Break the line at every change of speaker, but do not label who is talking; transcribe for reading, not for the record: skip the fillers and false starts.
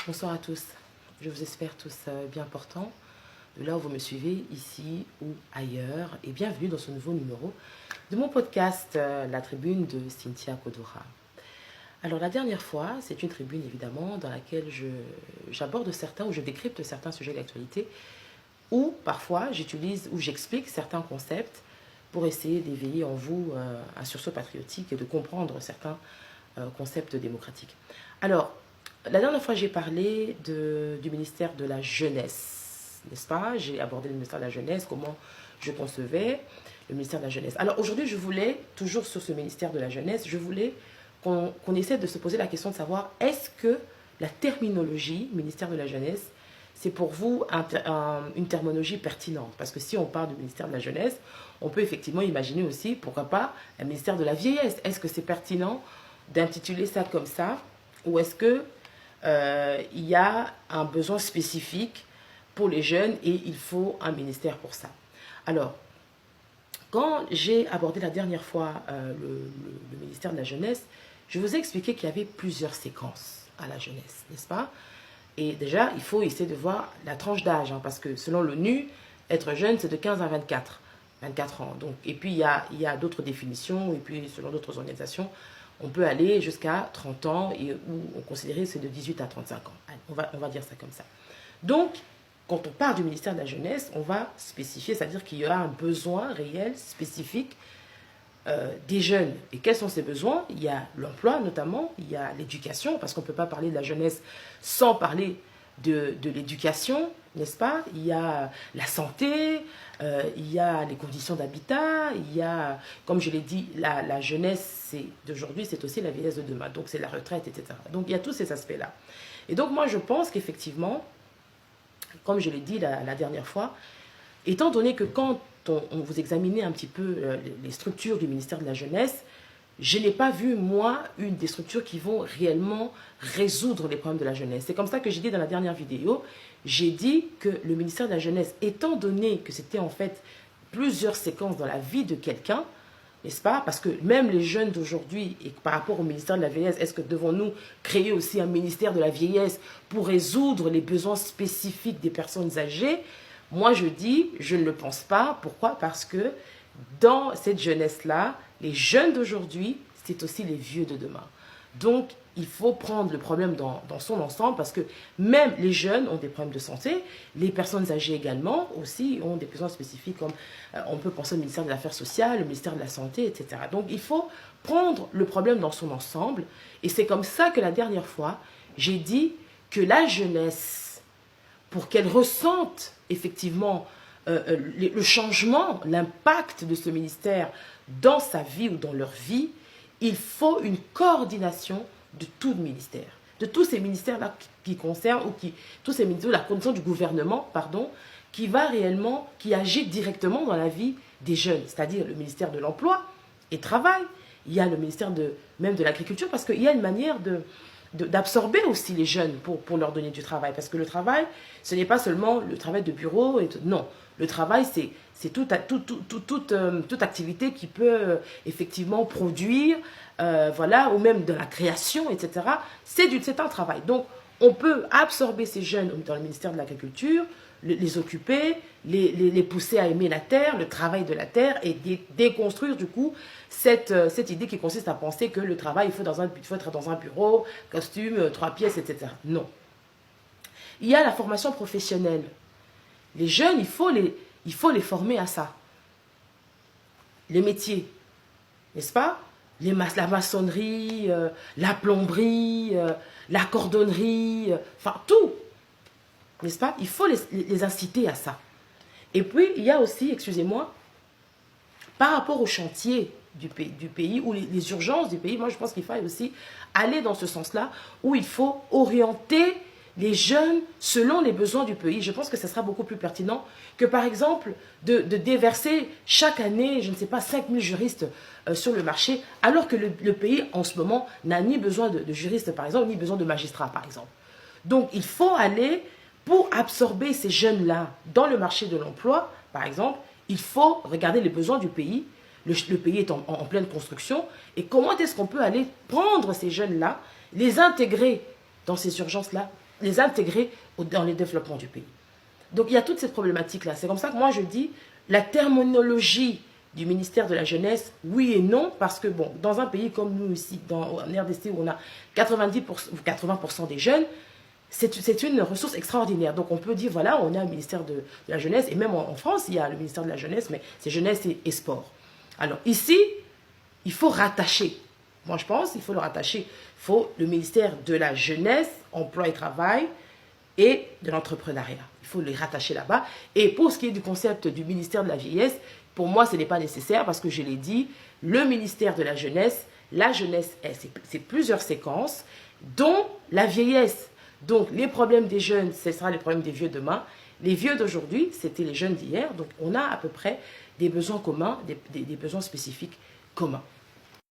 Bonsoir à tous, je vous espère tous bien portants, de là où vous me suivez, ici ou ailleurs, et bienvenue dans ce nouveau numéro de mon podcast, La Tribune de Cynthia Kodora. Alors la dernière fois, c'est une tribune évidemment dans laquelle j'aborde certains ou je décrypte certains sujets d'actualité, ou parfois j'utilise ou j'explique certains concepts pour essayer d'éveiller en vous un sursaut patriotique et de comprendre certains concepts démocratiques. Alors, la dernière fois, j'ai parlé du ministère de la Jeunesse, n'est-ce pas? J'ai abordé le ministère de la Jeunesse, comment je concevais le ministère de la Jeunesse. Alors aujourd'hui, je voulais, toujours sur ce ministère de la Jeunesse, je voulais qu'on essaie de se poser la question de savoir, est-ce que la terminologie ministère de la Jeunesse, c'est pour vous une terminologie pertinente? Parce que si on parle du ministère de la Jeunesse, on peut effectivement imaginer aussi, pourquoi pas, un ministère de la Vieillesse. Est-ce que c'est pertinent d'intituler ça comme ça? Ou est-ce que il y a un besoin spécifique pour les jeunes et il faut un ministère pour ça? Alors, quand j'ai abordé la dernière fois le ministère de la Jeunesse, je vous ai expliqué qu'il y avait plusieurs séquences à la jeunesse, n'est-ce pas? Et déjà, il faut essayer de voir la tranche d'âge, parce que selon l'ONU, être jeune, c'est de 15 à 24 ans. Donc, et puis, il y a d'autres définitions, et puis selon d'autres organisations, on peut aller jusqu'à 30 ans, et où on considérait c'est de 18 à 35 ans. Allez, on va dire ça comme ça. Donc, quand on parle du ministère de la Jeunesse, on va spécifier, c'est-à-dire qu'il y a un besoin réel, spécifique, des jeunes. Et quels sont ces besoins? Il y a l'emploi notamment, il y a l'éducation, parce qu'on ne peut pas parler de la jeunesse sans parler de l'éducation, n'est-ce pas? Il y a la santé, il y a les conditions d'habitat, il y a, comme je l'ai dit, la jeunesse d'aujourd'hui, c'est aussi la vieillesse de demain, donc c'est la retraite, etc. Donc il y a tous ces aspects-là. Et donc moi je pense qu'effectivement, comme je l'ai dit la dernière fois, étant donné que quand on vous examinez un petit peu les structures du ministère de la Jeunesse, je n'ai pas vu, moi, une des structures qui vont réellement résoudre les problèmes de la jeunesse. C'est comme ça que j'ai dit dans la dernière vidéo, j'ai dit que le ministère de la Jeunesse, étant donné que c'était en fait plusieurs séquences dans la vie de quelqu'un, n'est-ce pas? Parce que même les jeunes d'aujourd'hui, et par rapport au ministère de la Vieillesse, est-ce que devons-nous créer aussi un ministère de la Vieillesse pour résoudre les besoins spécifiques des personnes âgées? Moi, je dis, je ne le pense pas. Pourquoi? Parce que dans cette jeunesse-là, les jeunes d'aujourd'hui, c'est aussi les vieux de demain. Donc, il faut prendre le problème dans son ensemble parce que même les jeunes ont des problèmes de santé, les personnes âgées également aussi ont des besoins spécifiques comme on peut penser au ministère des Affaires sociales, au ministère de la Santé, etc. Donc, il faut prendre le problème dans son ensemble et c'est comme ça que la dernière fois, j'ai dit que la jeunesse, pour qu'elle ressente effectivement le changement, l'impact de ce ministère dans sa vie ou dans leur vie, il faut une coordination de tout le ministère, de tous ces ministères-là qui concernent, ou tous ces ministères, la coordination du gouvernement, pardon, qui va réellement, qui agit directement dans la vie des jeunes, c'est-à-dire le ministère de l'Emploi et Travail, il y a le ministère même de l'Agriculture, parce qu'il y a une manière d'absorber aussi les jeunes pour leur donner du travail. Parce que le travail, ce n'est pas seulement le travail de bureau. Non, le travail, c'est toute activité qui peut effectivement produire, voilà, ou même de la création, etc. C'est un travail. Donc, on peut absorber ces jeunes dans le ministère de l'Agriculture, les occuper, les pousser à aimer la terre, le travail de la terre, et déconstruire du coup cette idée qui consiste à penser que le travail, il faut être dans un bureau, costume, 3 pièces, etc. Non. Il y a la formation professionnelle. Les jeunes, il faut les former à ça. Les métiers, n'est-ce pas? La maçonnerie, la plomberie, la cordonnerie, enfin tout. N'est-ce pas? Il faut les inciter à ça. Et puis, il y a aussi, excusez-moi, par rapport au chantier du pays ou les urgences du pays, moi je pense qu'il faut aussi aller dans ce sens-là, où il faut orienter les jeunes selon les besoins du pays. Je pense que ce sera beaucoup plus pertinent que, par exemple, de déverser chaque année, je ne sais pas, 5000 juristes sur le marché, alors que le pays, en ce moment, n'a ni besoin de juristes, par exemple, ni besoin de magistrats, par exemple. Donc, il faut aller, pour absorber ces jeunes-là dans le marché de l'emploi, par exemple, il faut regarder les besoins du pays. Le pays est en pleine construction. Et comment est-ce qu'on peut aller prendre ces jeunes-là, les intégrer dans ces urgences-là les intégrer dans le développement du pays. Donc il y a toute cette problématique-là. C'est comme ça que moi je dis, la terminologie du ministère de la Jeunesse, oui et non, parce que bon, dans un pays comme nous ici, en RDC, où on a 90% ou 80% des jeunes, c'est une ressource extraordinaire. Donc on peut dire, voilà, on a un ministère de la Jeunesse, et même en France, il y a le ministère de la Jeunesse, mais c'est Jeunesse et Sport. Alors ici, il faut rattacher. Moi je pense, il faut le rattacher. Il faut le ministère de la Jeunesse, Emploi et Travail, et de l'entrepreneuriat. Il faut les rattacher là-bas. Et pour ce qui est du concept du ministère de la Vieillesse, pour moi, ce n'est pas nécessaire parce que je l'ai dit, le ministère de la jeunesse, c'est plusieurs séquences, dont la vieillesse. Donc, les problèmes des jeunes, ce sera les problèmes des vieux demain. Les vieux d'aujourd'hui, c'était les jeunes d'hier. Donc, on a à peu près des besoins communs, des besoins spécifiques communs.